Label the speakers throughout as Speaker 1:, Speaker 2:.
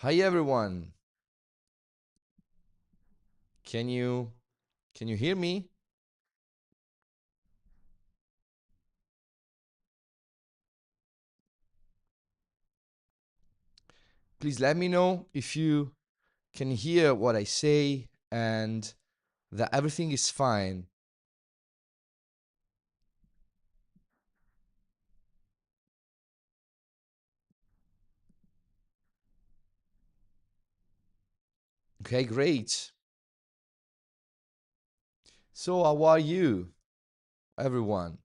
Speaker 1: Hi everyone. Can you hear me? Please let me know if you can hear what I say and that everything is fine. Okay, great. So how are you, everyone?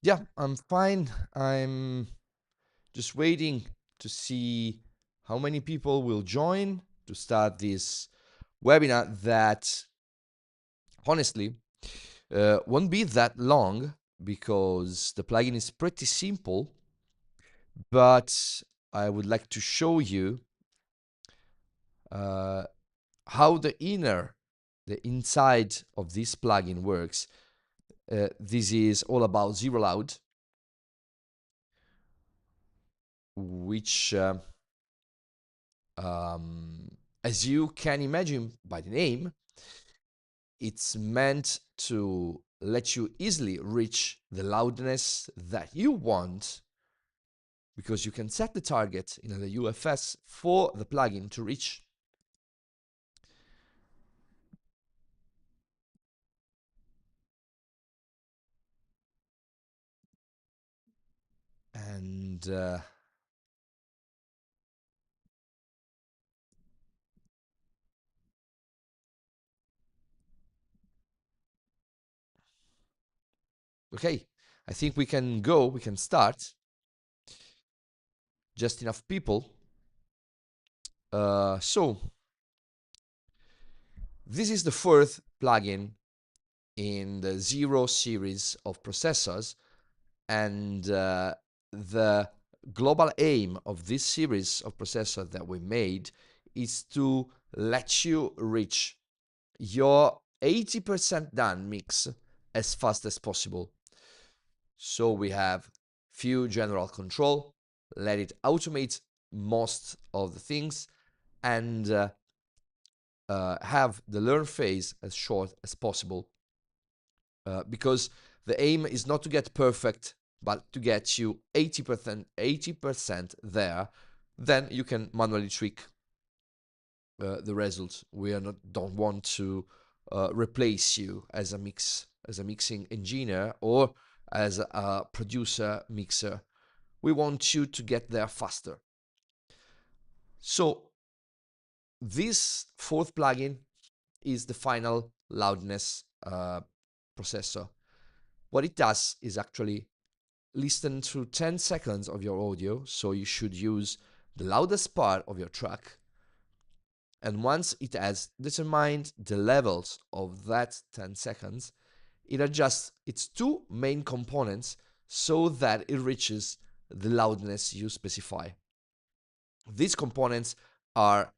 Speaker 1: Yeah, I'm fine. I'm just waiting to see how many people will join to start this webinar that honestly won't be that long because the plugin is pretty simple, but I would like to show you uh, how the inside of this plugin works. This is all about ZeroLoud, which, um, as you can imagine by the name, it's meant to let you easily reach the loudness that you want because you can set the target in the UFS for the plugin to reach. And okay, I think we can start. Just enough people. So this is the fourth plugin in the Zero series of processors, and the global aim of this series of processors that we made is to let you reach your 80% done mix as fast as possible. So we have few general control, let it automate most of the things, and have the learn phase as short as possible, because the aim is not to get perfect, but to get you 80% there. Then you can manually tweak the results. We are not don't want to replace you as a mixing engineer or as a producer mixer. We want you to get there faster. So this fourth plugin is the final loudness processor. What it does is actually listen to 10 seconds of your audio, so you should use the loudest part of your track. And once it has determined the levels of that 10 seconds, it adjusts its two main components so that it reaches the loudness you specify. These components are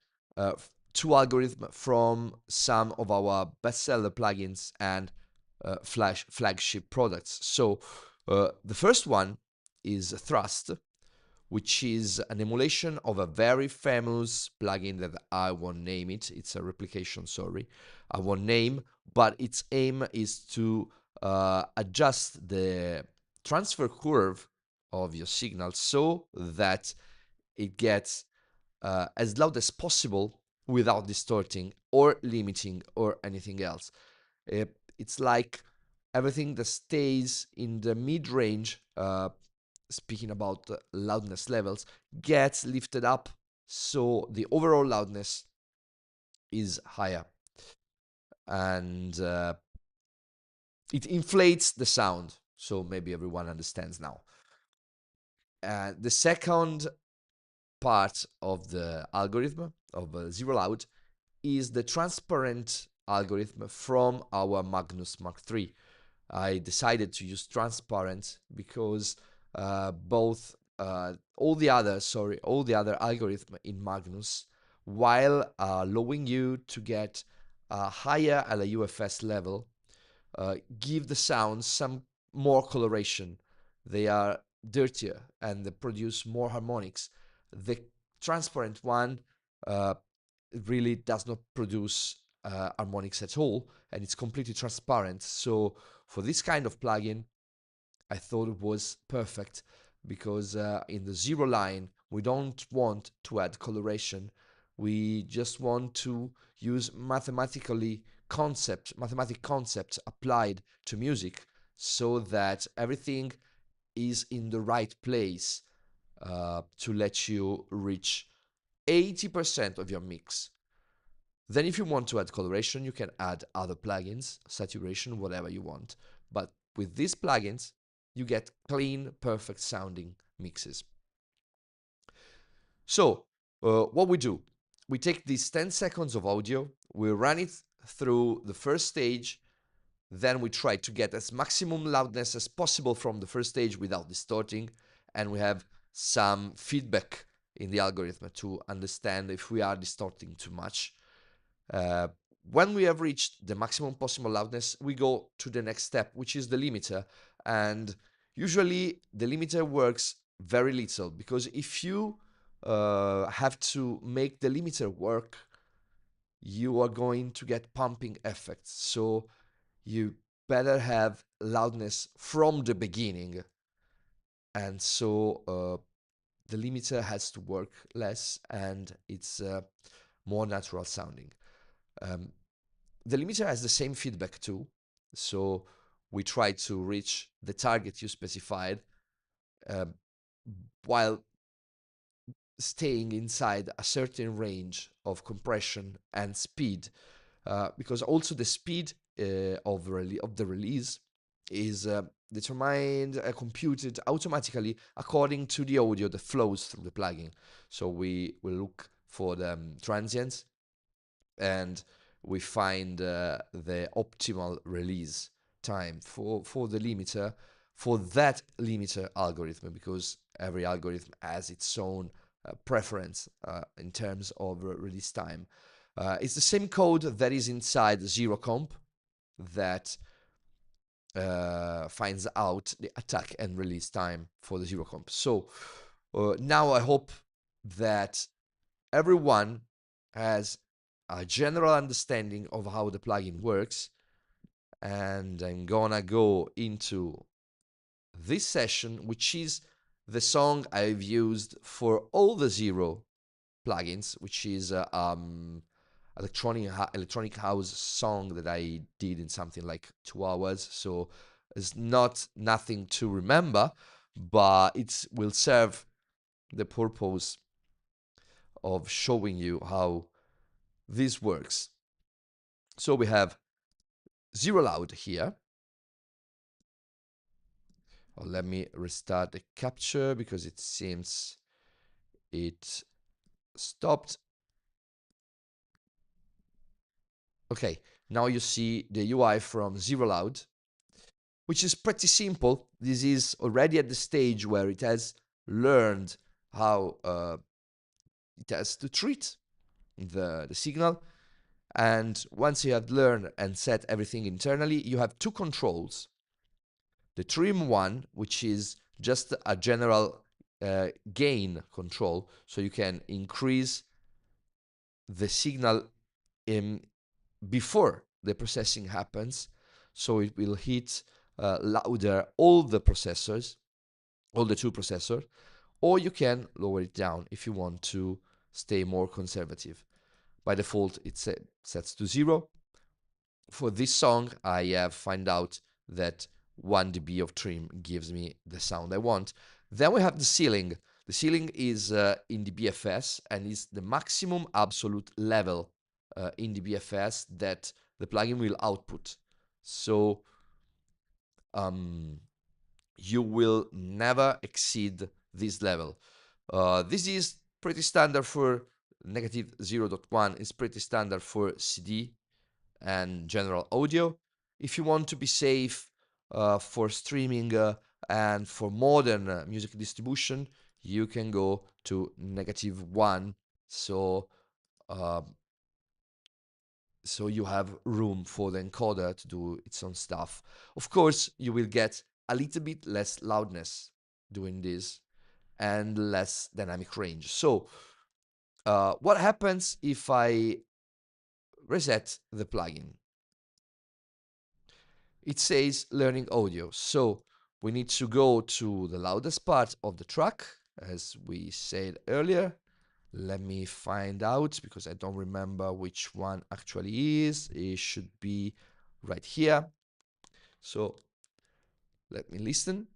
Speaker 1: two algorithms from some of our bestseller plugins and flagship products. So the first one is Thrust, which is an emulation of a very famous plugin that I won't name it. It's a replication, sorry. I won't name, but its aim is to adjust the transfer curve of your signal so that it gets as loud as possible without distorting or limiting or anything else. It's like everything that stays in the mid range, speaking about loudness levels, gets lifted up so the overall loudness is higher, and it inflates the sound. So maybe everyone understands now. The second part of the algorithm of ZeroLoud is the transparent algorithm from our Magnus Mark III. I decided to use transparent because all the other algorithm in Magnus, while allowing you to get a higher LUFS level, give the sounds some more coloration. They are dirtier and they produce more harmonics. The transparent one uh, really does not produce harmonics at all, and it's completely transparent. So for this kind of plugin, I thought it was perfect because in the zero line, we don't want to add coloration. We just want to use mathematic concepts applied to music so that everything is in the right place to let you reach 80% of your mix. Then if you want to add coloration, you can add other plugins, saturation, whatever you want. But with these plugins, you get clean, perfect sounding mixes. So what we do, we take these 10 seconds of audio, we run it through the first stage, then we try to get as maximum loudness as possible from the first stage without distorting, and we have some feedback in the algorithm to understand if we are distorting too much. When we have reached the maximum possible loudness, we go to the next step, which is the limiter. And usually the limiter works very little, because if you have to make the limiter work, you are going to get pumping effects. So you better have loudness from the beginning. And so the limiter has to work less, and it's more natural sounding. The limiter has the same feedback too, so we try to reach the target you specified uh, while staying inside a certain range of compression and speed, because also the speed of the release is determined, computed automatically according to the audio that flows through the plugin. So we will look for the transients, and we find the optimal release time for the limiter, for that limiter algorithm, because every algorithm has its own preference in terms of release time. It's the same code that is inside ZeroComp that finds out the attack and release time for the ZeroComp. So now I hope that everyone has a general understanding of how the plugin works, and I'm gonna go into this session, which is the song I've used for all the Zero plugins, which is electronic house song that I did in something like 2 hours. So it's nothing to remember, but it will serve the purpose of showing you how this works. So we have ZeroLoud here. Oh, let me restart the capture because it seems it stopped. Okay, now you see the UI from ZeroLoud, which is pretty simple. This is already at the stage where it has learned how it has to treat the signal. And once you have learned and set everything internally, you have two controls. The trim one, which is just a general gain control, so you can increase the signal before the processing happens, so it will hit louder all the processors, all the two processors, or you can lower it down if you want to stay more conservative. By default, it sets to 0. For this song, I have found out that 1 dB of trim gives me the sound I want. Then we have the ceiling. The ceiling is in dBFS and is the maximum absolute level in dBFS that the plugin will output. So you will never exceed this level. This is pretty standard for -0.1. It's pretty standard for CD. and general audio. If you want to be safe for streaming and for modern music distribution, you can go to -1. So uh, so you have room for the encoder to do its own stuff. Of course, you will get a little bit less loudness doing this and less dynamic range. So what happens if I reset the plugin? It says learning audio. So we need to go to the loudest part of the track, as we said earlier. Let me find out because I don't remember which one actually is. It should be right here. So let me listen.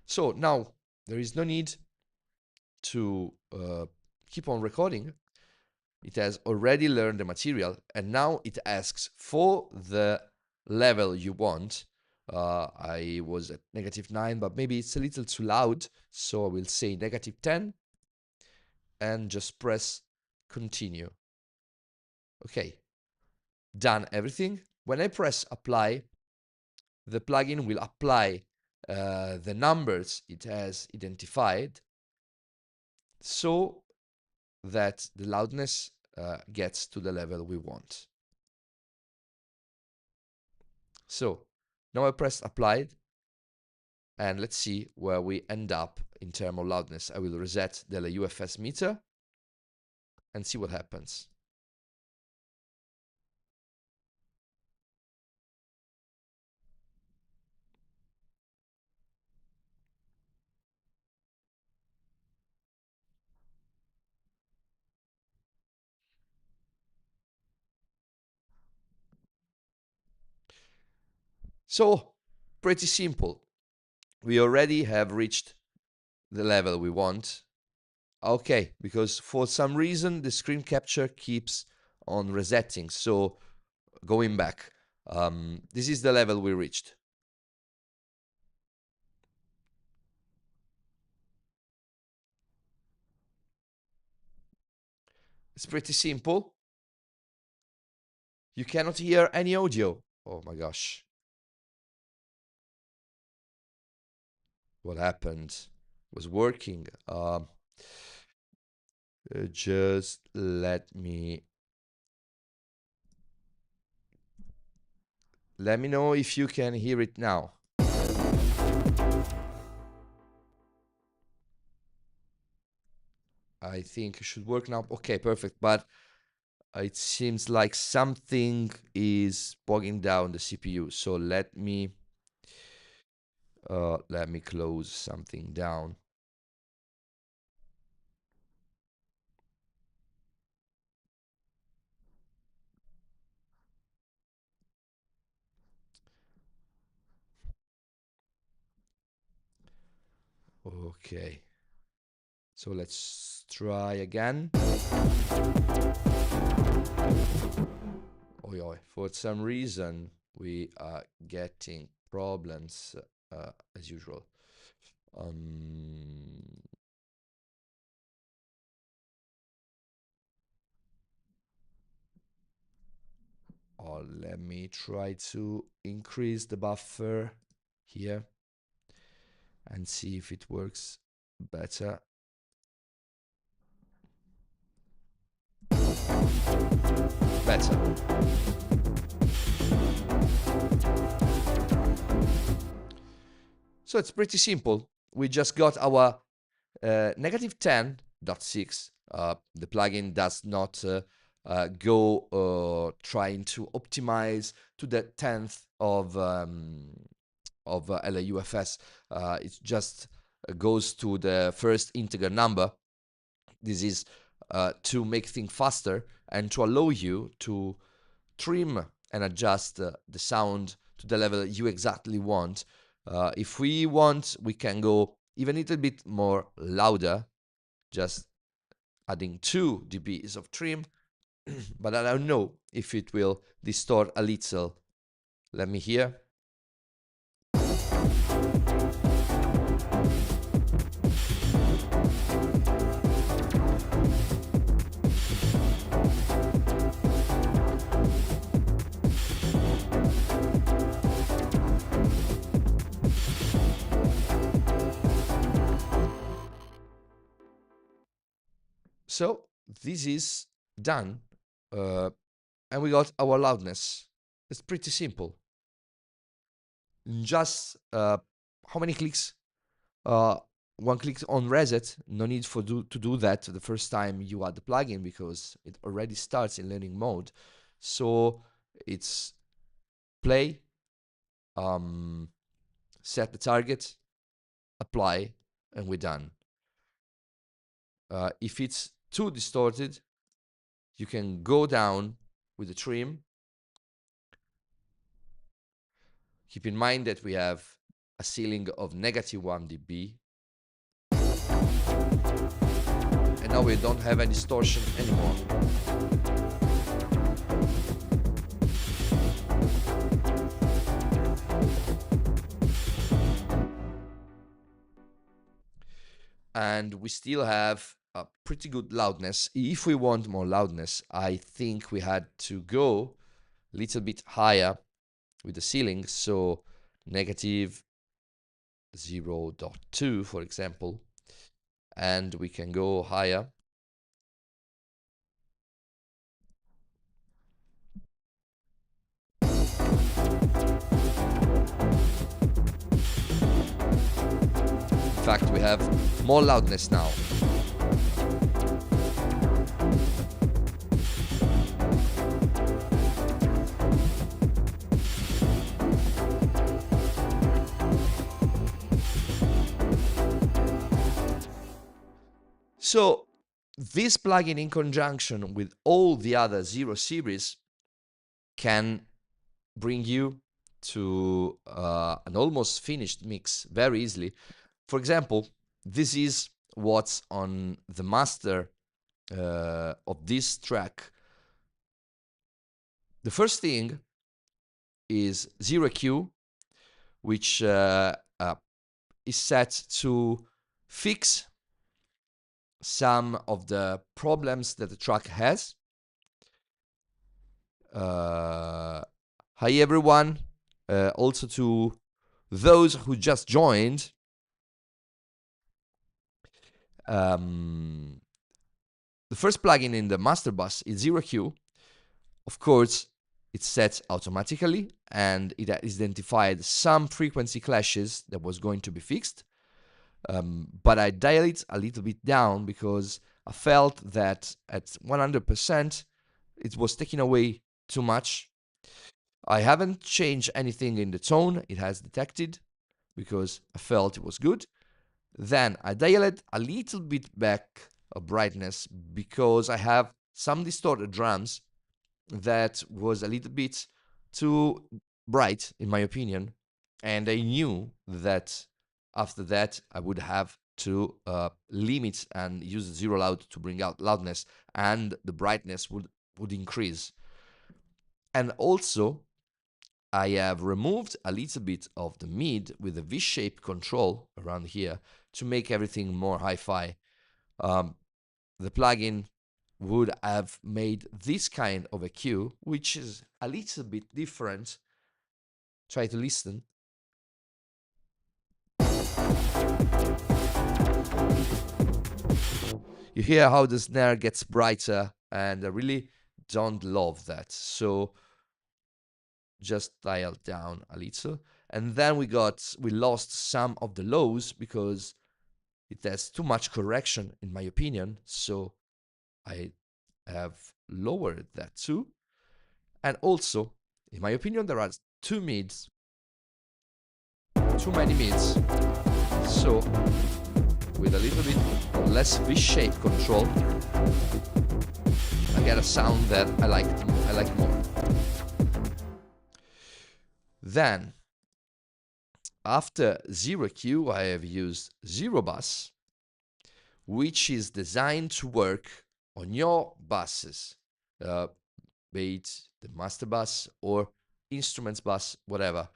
Speaker 1: So now there is no need to keep on recording. It has already learned the material, and now it asks for the level you want. I was at -9, but maybe it's a little too loud, so I will say -10 and just press continue. Okay, done everything. When I press apply, the plugin will apply the numbers it has identified so that the loudness gets to the level we want. So now I press applied, and let's see where we end up in terms of loudness. I will reset the LUFS meter and see what happens. So pretty simple. We already have reached the level we want. Okay, because for some reason the screen capture keeps on resetting. So going back, this is the level we reached. It's pretty simple. You cannot hear any audio. Oh my gosh. What happened? It was working. Just let me know if you can hear it now. I think it should work now. Okay, perfect. But it seems like something is bogging down the CPU. So let me close something down. Okay. So let's try again. Oh, for some reason we are getting problems as usual. Let me try to increase the buffer here and see if it works better. Better. So it's pretty simple. We just got our -10.6. The plugin does not go trying to optimize to the 10th of LUFS. It just goes to the first integer number. This is to make things faster and to allow you to trim and adjust the sound to the level you exactly want. If we want, we can go even a little bit more louder, just adding 2 dBs of trim, but I don't know if it will distort a little Let me hear. So this is done, and we got our loudness. It's pretty simple. Just how many clicks? One click on reset. No need to do that the first time you add the plugin because it already starts in learning mode. So it's play, set the target, apply, and we're done. If it's too distorted, you can go down with the trim. Keep in mind that we have a ceiling of -1 dB. And now we don't have any distortion anymore. And we still have a pretty good loudness. If we want more loudness, I think we had to go a little bit higher with the ceiling, so -0.2, for example, and we can go higher. In fact, we have more loudness now. So this plugin, in conjunction with all the other Zero series, can bring you to an almost finished mix very easily. For example, this is what's on the master of this track. The first thing is Zero EQ, which is set to fix some of the problems that the track has. Hi everyone, also to those who just joined. The first plugin in the master bus is Zero EQ. Of course, it's set automatically, and it identified some frequency clashes that was going to be fixed. But I dialed it a little bit down because I felt that at 100% it was taking away too much. I haven't changed anything in the tone it has detected because I felt it was good. Then I dialed a little bit back of brightness because I have some distorted drums that was a little bit too bright in my opinion, and I knew that after that I would have to limit and use ZeroLoud to bring out loudness, and the brightness would increase. And also I have removed a little bit of the mid with a V-shape control around here to make everything more hi-fi. The plugin would have made this kind of a cue, which is a little bit different. Try to listen. You hear how the snare gets brighter, and I really don't love that. So just dial down a little. And then we lost some of the lows because it has too much correction in my opinion. So I have lowered that too. And also, in my opinion, there are too many mids. So with a little bit less V-shape control, I get a sound that I like more. Then, after Zero EQ, I have used Zero Bus, which is designed to work on your buses, be it the master bus or instruments bus, whatever.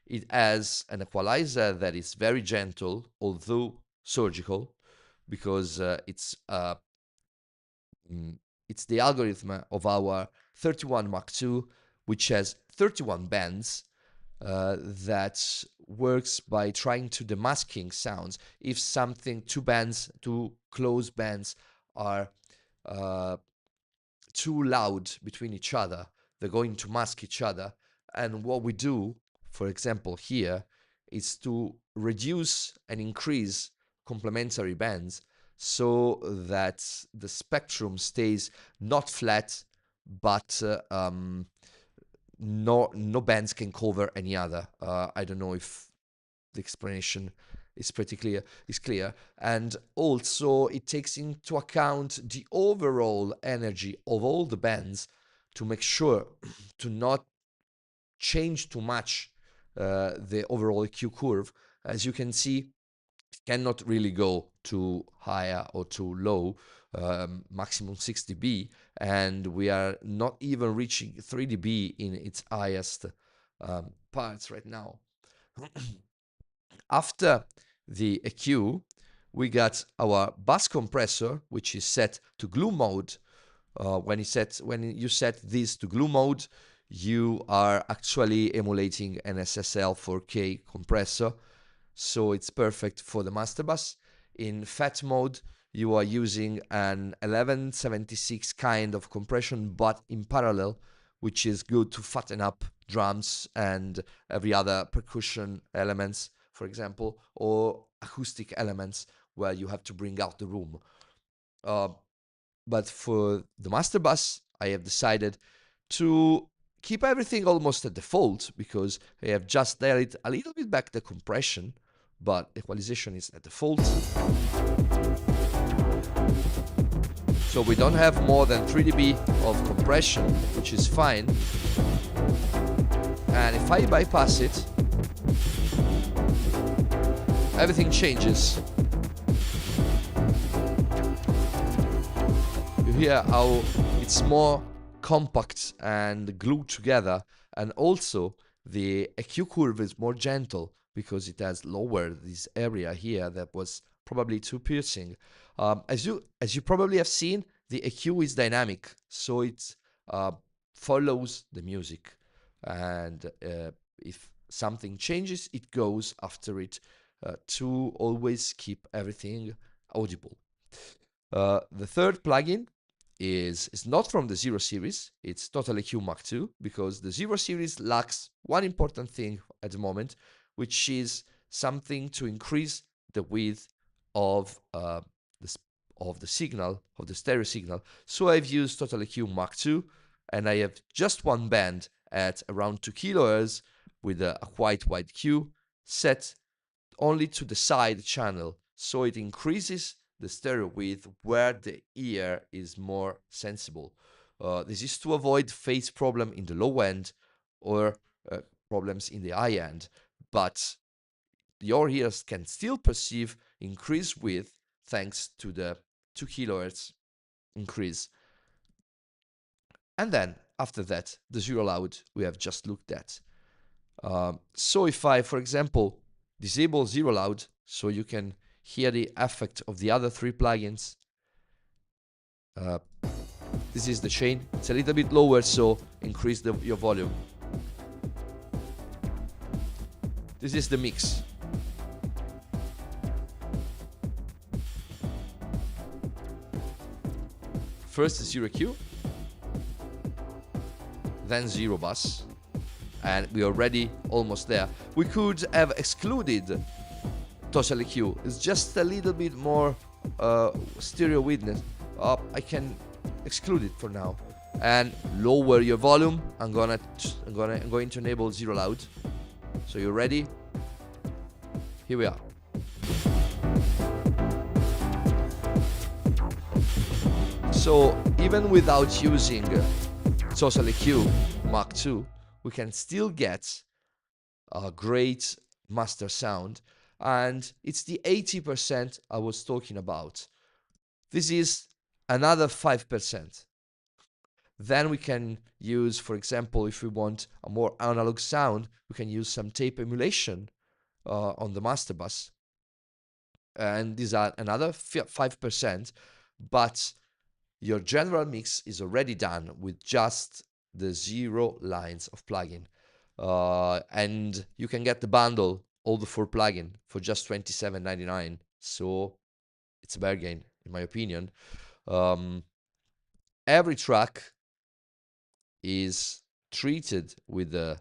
Speaker 1: It has an equalizer that is very gentle, although surgical, because it's the algorithm of our 31 Mark II, which has 31 bands that works by trying to demasking sounds. If two close bands are too loud between each other, they're going to mask each other. And what we do, for example, here, is to reduce and increase complementary bands so that the spectrum stays not flat, but no bands can cover any other. I don't know if the explanation is pretty clear. Is clear, and also it takes into account the overall energy of all the bands to make sure to not change too much the overall EQ curve. As you can see, it cannot really go too higher or too low, maximum 6 dB, and we are not even reaching 3 dB in its highest parts right now. After the EQ, we got our bus compressor, which is set to glue mode. When you set this to glue mode, you are actually emulating an SSL 4K compressor, so it's perfect for the master bus. In FAT mode, you are using an 1176 kind of compression, but in parallel, which is good to fatten up drums and every other percussion elements, for example, or acoustic elements where you have to bring out the room. But for the master bus, I have decided to keep everything almost at default because I have just dialed a little bit back the compression, but equalization is at default. So we don't have more than 3 dB of compression, which is fine. And if I bypass it, everything changes. You hear how it's more compact and glued together, and also the EQ curve is more gentle because it has lowered this area here that was probably too piercing. As you probably have seen, the EQ is dynamic, so it follows the music, and if something changes, it goes after it to always keep everything audible. The third plugin is not from the Zero series. It's Total EQ Mark II, because the Zero series lacks one important thing at the moment, which is something to increase the width of the signal, of the stereo signal. So I've used Total EQ Mark II, and I have just one band at around 2 kHz with a quite wide Q set only to the side channel, so it increases the stereo width where the ear is more sensible. This is to avoid phase problem in the low end or problems in the high end, but your ears can still perceive increased width thanks to the 2 kHz increase. And then after that, the ZeroLoud we have just looked at. So if I, for example, disable ZeroLoud so you can hear the effect of the other 3 plugins. This is the chain. It's a little bit lower, so increase your volume. This is the mix. First zero Q, then zero bus, and we are already almost there. We could have excluded Total EQ. It's just a little bit more stereo width. I can exclude it for now and lower your volume. I'm going to enable ZeroLoud. So you're ready? Here we are. So even without using Total EQ Mark II, we can still get a great master sound, and it's the 80% I was talking about. This is another 5%. Then we can use, for example, if we want a more analog sound, we can use some tape emulation on the master bus. And these are another 5%, but your general mix is already done with just the 0 lines of plugin. And you can get the bundle, all the 4 plugin, for just $27.99. So it's a bargain, in my opinion. Every track is treated with the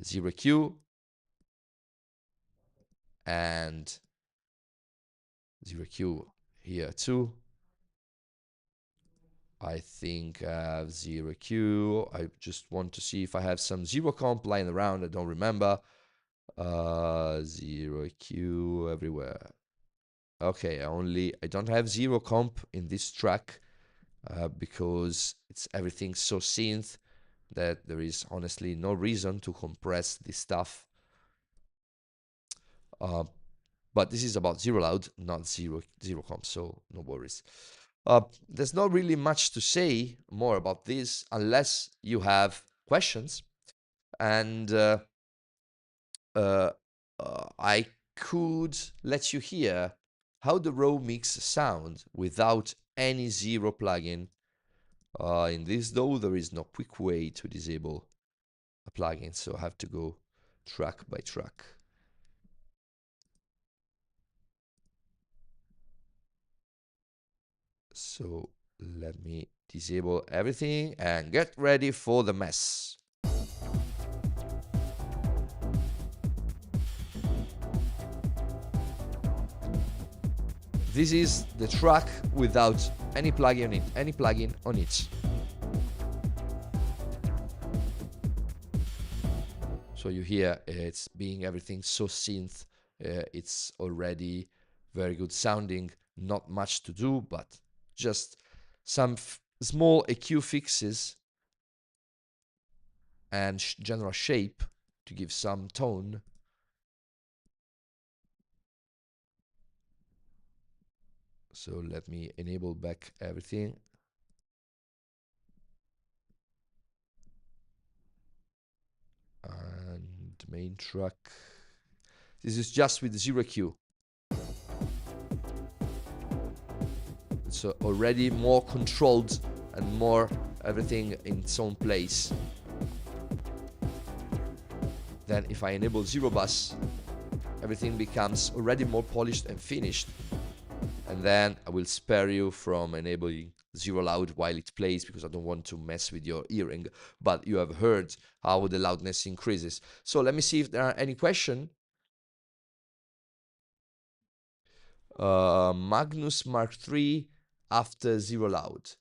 Speaker 1: 0Q and 0Q here too. I think I have 0Q. I just want to see if I have some 0 comp lying around. I don't remember. 0Q everywhere. Okay, I don't have 0 comp in this track because it's everything so synth that there is honestly no reason to compress this stuff. But this is about ZeroLoud, not zero comp, so no worries. There's not really much to say more about this unless you have questions. And I could let you hear how the raw mix sound without any 0 plugin. In this though, there is no quick way to disable a plugin, so I have to go track by track. So let me disable everything and get ready for the mess. This is the track without any plugin on it. So you hear it's being everything so synth. It's already very good sounding. Not much to do, but just some small EQ fixes and general shape to give some tone. So let me enable back everything. And main track. This is just with 0Q. It's already more controlled and more everything in its own place. Then if I enable 0 bus, everything becomes already more polished and finished. And then I will spare you from enabling ZeroLoud while it plays because I don't want to mess with your hearing. But you have heard how the loudness increases. So let me see if there are any questions. Magnus Mark III after ZeroLoud.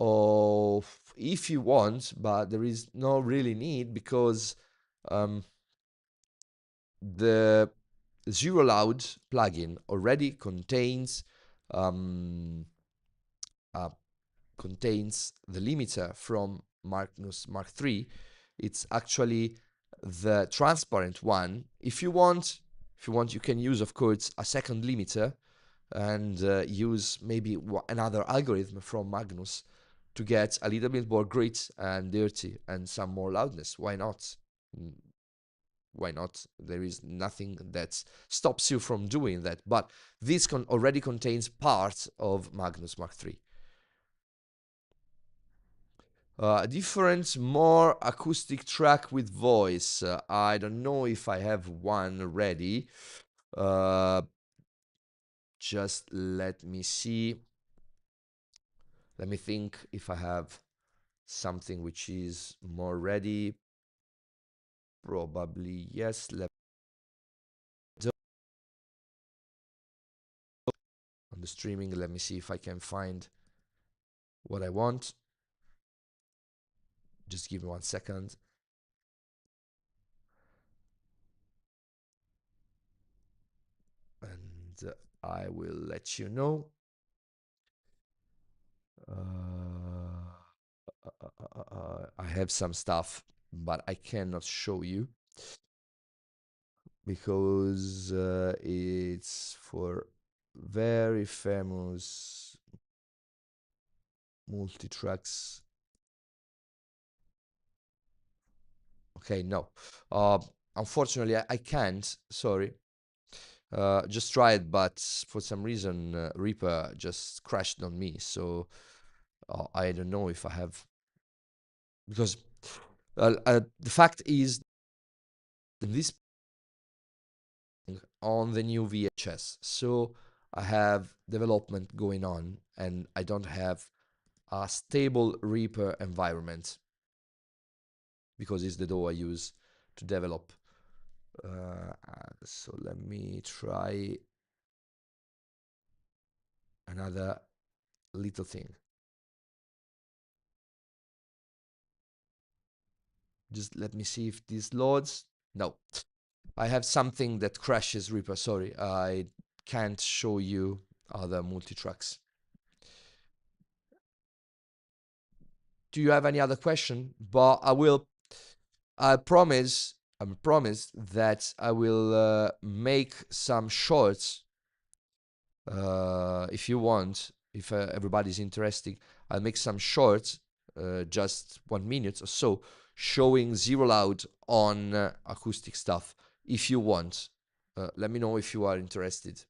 Speaker 1: Oh, if you want, but there is no really need because the ZeroLoud plugin already contains the limiter from Magnus Mark III. It's actually the transparent one. If you want, you can use, of course, a second limiter and use maybe another algorithm from Magnus to get a little bit more grit and dirty and some more loudness. Why not? Why not? There is nothing that stops you from doing that. But this already contains part of Magnus Mark III. A different, more acoustic track with voice. I don't know if I have one ready. Just let me see. Let me think if I have something which is more ready. Probably yes. On the streaming, let me see if I can find what I want. Just give me 1 second. And I will let you know. I have some stuff, but I cannot show you because it's for very famous multi-tracks Okay, no. Uh, Unfortunately, I can't. Sorry. Just tried, but for some reason, Reaper just crashed on me. So I don't know if I have, because the fact is this on the new VHS. So I have development going on, and I don't have a stable Reaper environment because it's the DAW I use to develop. So let me try another little thing. Just let me see if this loads. No, I have something that crashes Reaper. Sorry, I can't show you other multi-tracks. Do you have any other question? But I promise that I will make some shorts if you want, if everybody's interested. I'll make some shorts, just 1 minute or so, showing ZeroLoud on acoustic stuff. If you want, let me know if you are interested.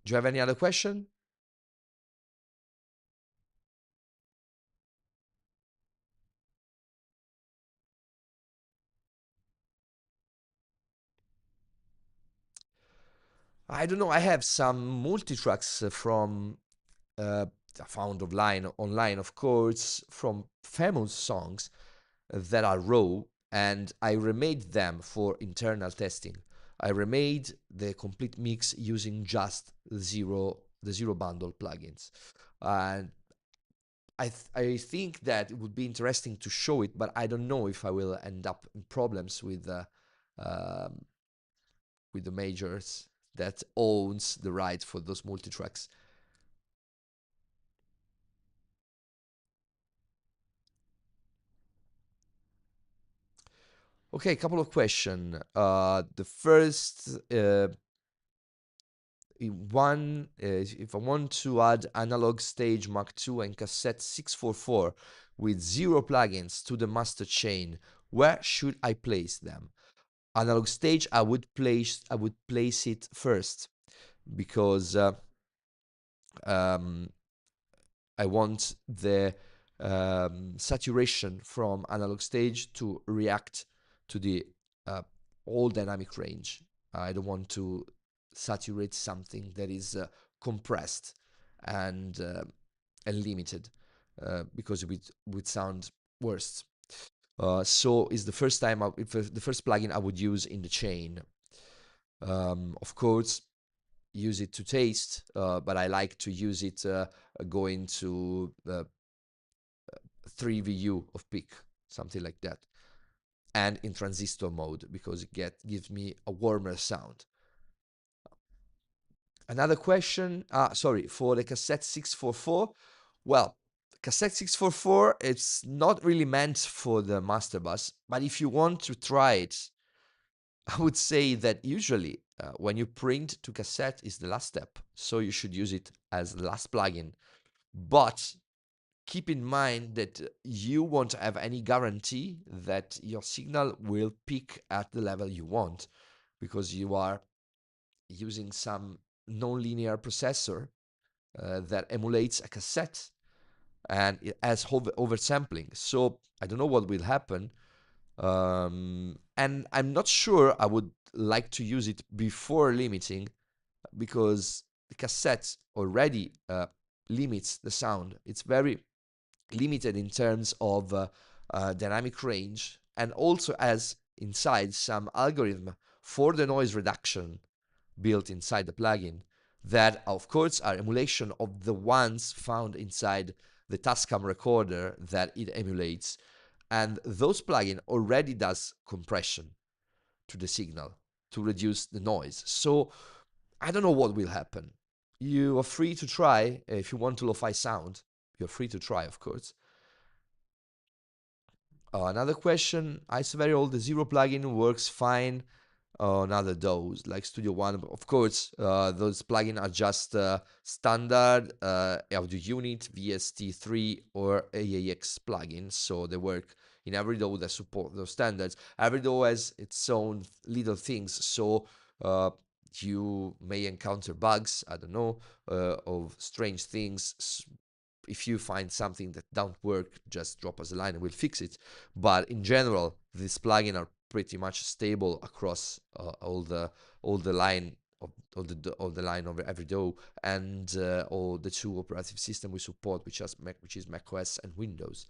Speaker 1: Do you have any other question? I don't know. I have some multi-tracks from I found online, of course, from famous songs that are raw, and I remade them for internal testing. I remade the complete mix using just the Zero Bundle plugins. And I think that it would be interesting to show it, but I don't know if I will end up in problems um, with the majors that owns the rights for those multi-tracks. Okay, a couple of questions. The first one is, if I want to add analog stage Mark II and cassette 644 with zero plugins to the master chain, where should I place them? Analog stage, I would place it first because um, I want the saturation from analog stage to react to the uh, all dynamic range. I don't want to saturate something that is compressed and limited because it would sound worse. So it's the first time, the first plugin I would use in the chain. Of course, use it to taste, but I like to use it going to 3 VU of peak, something like that, and in transistor mode because it gives me a warmer sound. Another question, sorry, for the cassette 644. Well, cassette 644, it's not really meant for the master bus, but if you want to try it, I would say that usually when you print to cassette is the last step, so you should use it as the last plugin. But keep in mind that you won't have any guarantee that your signal will peak at the level you want because you are using some nonlinear processor that emulates a cassette and it has oversampling. So I don't know what will happen. And I'm not sure I would like to use it before limiting because the cassette already limits the sound. It's very limited in terms of dynamic range and also has inside some algorithm for the noise reduction built inside the plugin that of course are emulation of the ones found inside the Tascam recorder that it emulates, and those plugin already does compression to the signal to reduce the noise. So I don't know what will happen. You are free to try if you want to lo-fi sound. You're free to try, of course. Another question, I Saverio, the Zero plugin works fine on other DAWs like Studio One. Of course, those plugins are just standard audio unit, VST3 or AAX plugins, so they work in every DAW that support those standards. Every DAW has its own little things, so uh, you may encounter bugs, I don't know, of strange things. If you find something that don't work, just drop us a line and we'll fix it. But in general, these plugins are pretty much stable across all the line of all the line of every DAW and all the two operating system we support, which is macOS and Windows.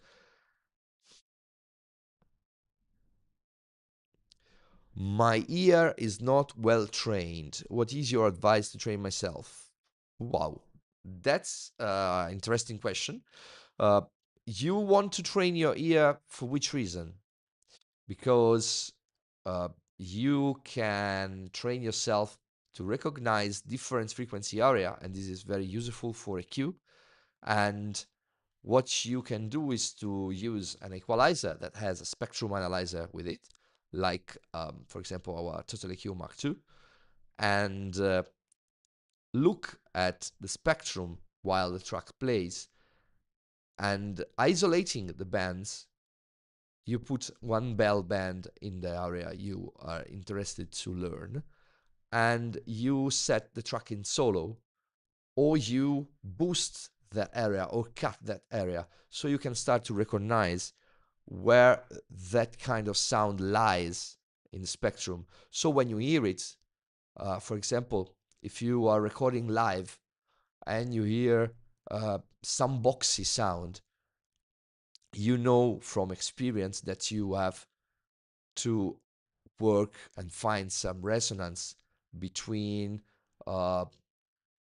Speaker 1: My ear is not well trained. What is your advice to train myself? Wow, that's interesting question. Uh, you want to train your ear for which reason? Because uh, you can train yourself to recognize different frequency area, and this is very useful for EQ. And what you can do is to use an equalizer that has a spectrum analyzer with it, like, for example, our Total EQ Mark II, and look at the spectrum while the track plays, and isolating the bands, you put one bell band in the area you are interested to learn, and you set the track in solo, or you boost that area or cut that area, so you can start to recognize where that kind of sound lies in the spectrum. So when you hear it, for example, if you are recording live and you hear some boxy sound, you know from experience that you have to work and find some resonance between uh,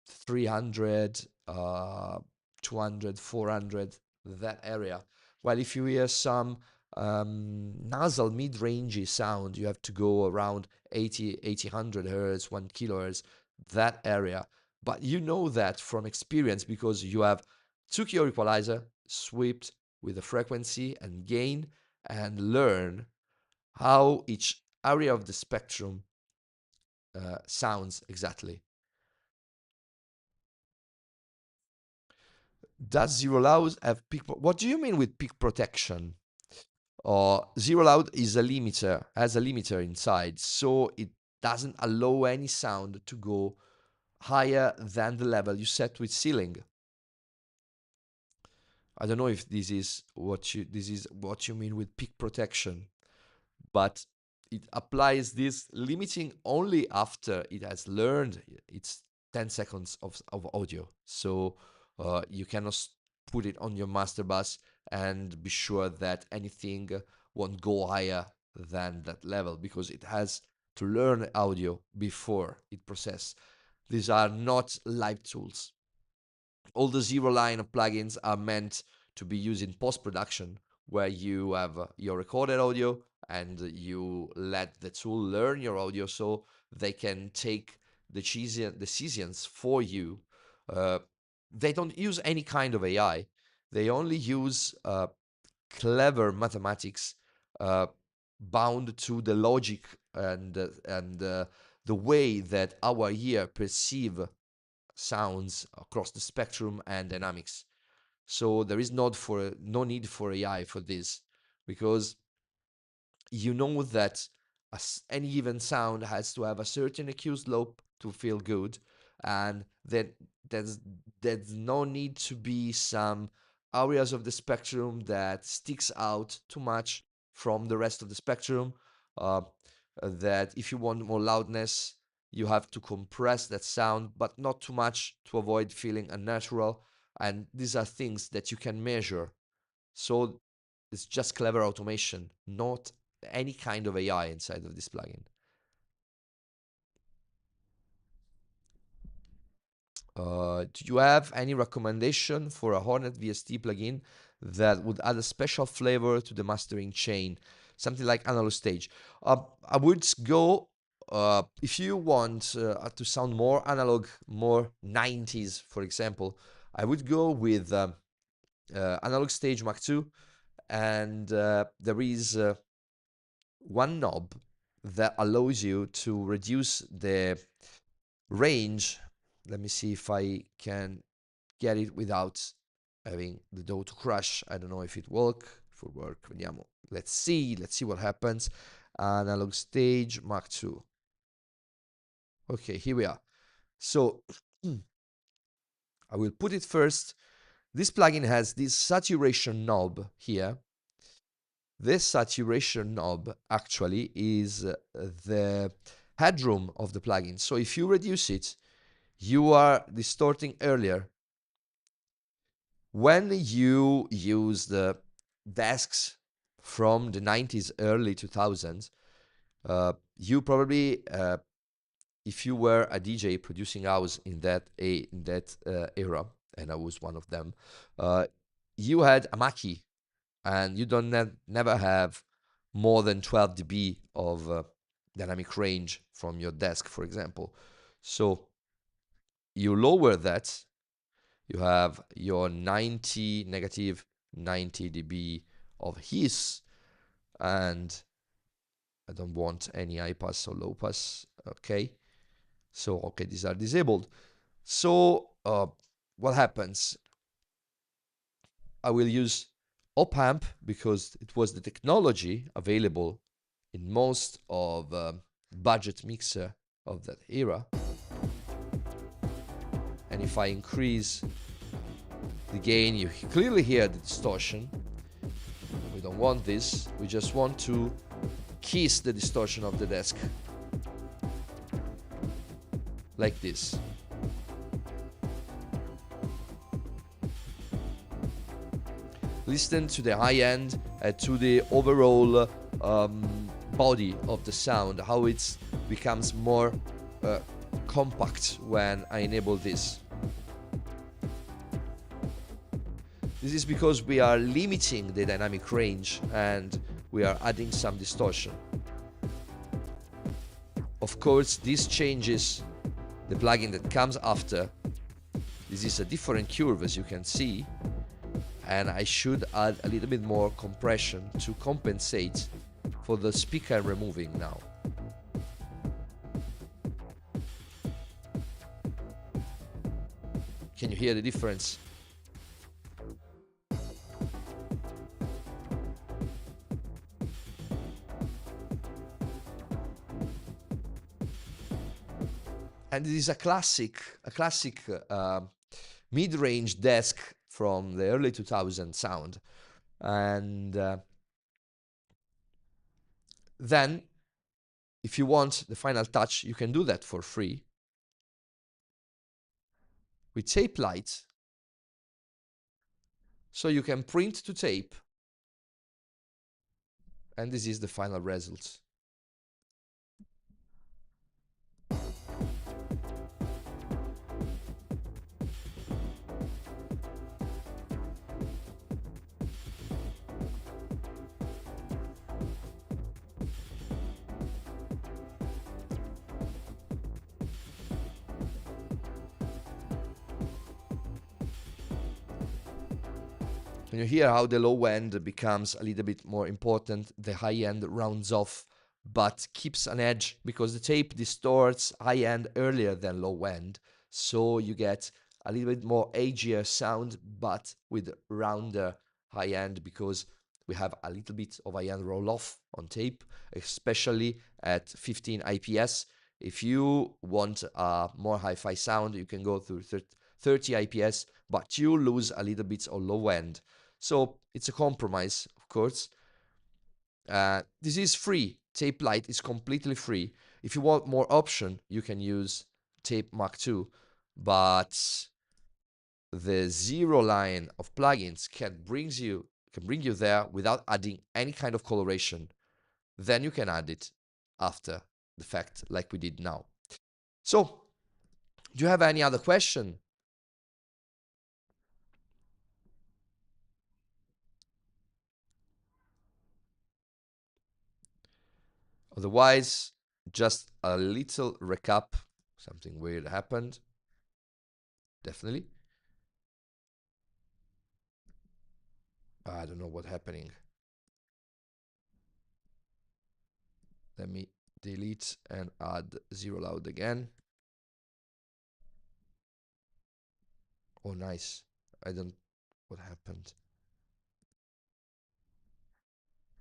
Speaker 1: 300, 200, 400, that area. While if you hear some nasal mid-rangey sound, you have to go around 100 hertz, 1 kilohertz, that area. But you know that from experience because you have took your equalizer, swept with the frequency and gain, and learn how each area of the spectrum sounds exactly. Does ZeroLoud have peak? What do you mean with peak protection? ZeroLoud is a limiter, has a limiter inside, so it doesn't allow any sound to go higher than the level you set with ceiling. I don't know if this is what you mean with peak protection, but it applies this limiting only after it has learned its 10 seconds of audio. So you cannot put it on your master bus and be sure that anything won't go higher than that level because it has to learn audio before it process. These are not live tools. All the zero line of plugins are meant to be used in post-production where you have your recorded audio and you let the tool learn your audio so they can take the decisions for you. Uh, they don't use any kind of AI. They only use clever mathematics uh, bound to the logic and the way that our ear perceive sounds across the spectrum and dynamics. So there is no need for AI for this because you know that any given sound has to have a certain EQ slope to feel good, and that there's there's no need to be some areas of the spectrum that sticks out too much from the rest of the spectrum. Uh, that if you want more loudness, you have to compress that sound, but not too much to avoid feeling unnatural. And these are things that you can measure. So it's just clever automation, not any kind of AI inside of this plugin. Do you have any recommendation for a HoRNet VST plugin that would add a special flavor to the mastering chain? Something like analog stage. I would go, if you want to sound more analog, more 90s, for example, I would go with analog stage Mark II. And there is one knob that allows you to reduce the range. Let me see if I can get it without having the DAW to crash. I don't know if it will work. Vediamo. Let's see what happens. Analog stage Mark II. Okay, here we are. So I will put it first. This plugin has this saturation knob here. This saturation knob actually is the headroom of the plugin. So if you reduce it, you are distorting earlier. When you use the desks from the 90s, early 2000s, you probably, if you were a DJ producing house in that era, and I was one of them, you had a Mackie, and you don't never have more than 12 dB of dynamic range from your desk, for example. So you lower that, you have your 90 negative 90 dB of hiss, and I don't want any high pass or low pass. Okay, so okay, these are disabled. So what happens? I will use op amp because it was the technology available in most of budget mixer of that era. And if I increase the gain, you clearly hear the distortion. We don't want this. We just want to kiss the distortion of the desk. Like this. Listen to the high end, to the overall body of the sound, how it becomes more compact when I enable this. This is because we are limiting the dynamic range and we are adding some distortion. Of course, this changes the plugin that comes after. This is a different curve, as you can see, and I should add a little bit more compression to compensate for the speaker I'm removing now. Can you hear the difference? And this is a classic mid-range desk from the early 2000s sound. And then, if you want the final touch, you can do that for free with tape light. So you can print to tape, and this is the final result. Can you hear how the low end becomes a little bit more important? The high end rounds off, but keeps an edge because the tape distorts high end earlier than low end. So you get a little bit more edgier sound, but with rounder high end because we have a little bit of high end roll off on tape, especially at 15 IPS. If you want a more hi-fi sound, you can go through 30 IPS, but you lose a little bit of low end. So it's a compromise, of course. This is free. Tape Lite is completely free. If you want more option, you can use Tape Mark II, but the Zero line of plugins can bring you there without adding any kind of coloration. Then you can add it after the fact, like we did now. So, do you have any other question? Otherwise, just a little recap. Something weird happened. Definitely. I don't know what's happening. Let me delete and add ZeroLoud again. Oh, nice. I don't, what happened?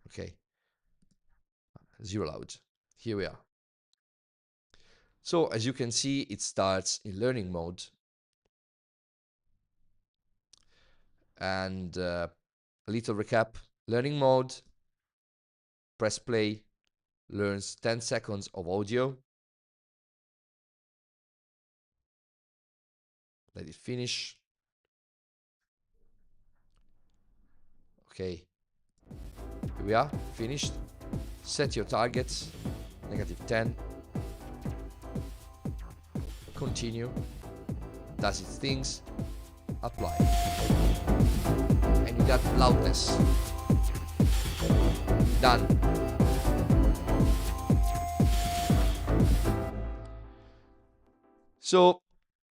Speaker 1: Okay, ZeroLoud. Here we are. So as you can see, it starts in learning mode. And a little recap, learning mode, press play, learns 10 seconds of audio. Let it finish. Okay, here we are, finished. Set your targets, -10. Continue, does its things, apply. And you got loudness. Done. So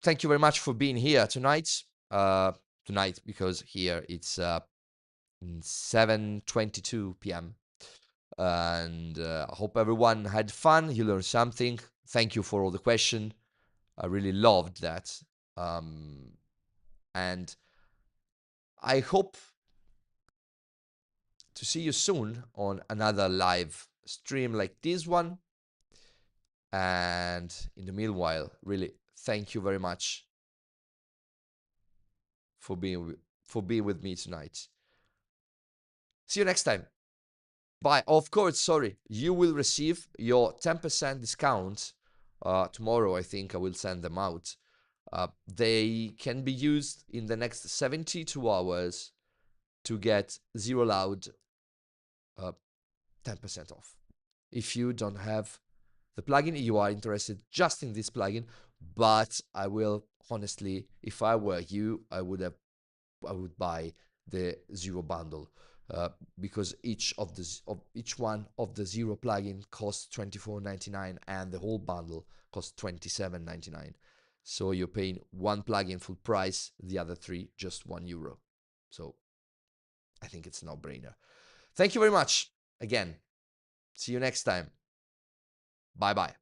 Speaker 1: thank you very much for being here tonight. Tonight, because here it's 7:22 p.m. And I hope everyone had fun. You learned something. Thank you for all the questions. I really loved that. And I hope to see you soon on another live stream like this one. And in the meanwhile, really, thank you very much for being with me tonight. See you next time. Bye. Of course, sorry, you will receive your 10% discount tomorrow. I think I will send them out. They can be used in the next 72 hours to get ZeroLoud 10% off. If you don't have the plugin, you are interested just in this plugin, but I will honestly, if I were you, I would buy the Zero bundle. Because each one of the Zero plugin costs $24.99 and the whole bundle costs $27.99. So you're paying one plugin full price, the other three just €1. So I think it's a no-brainer. Thank you very much again. See you next time. Bye bye.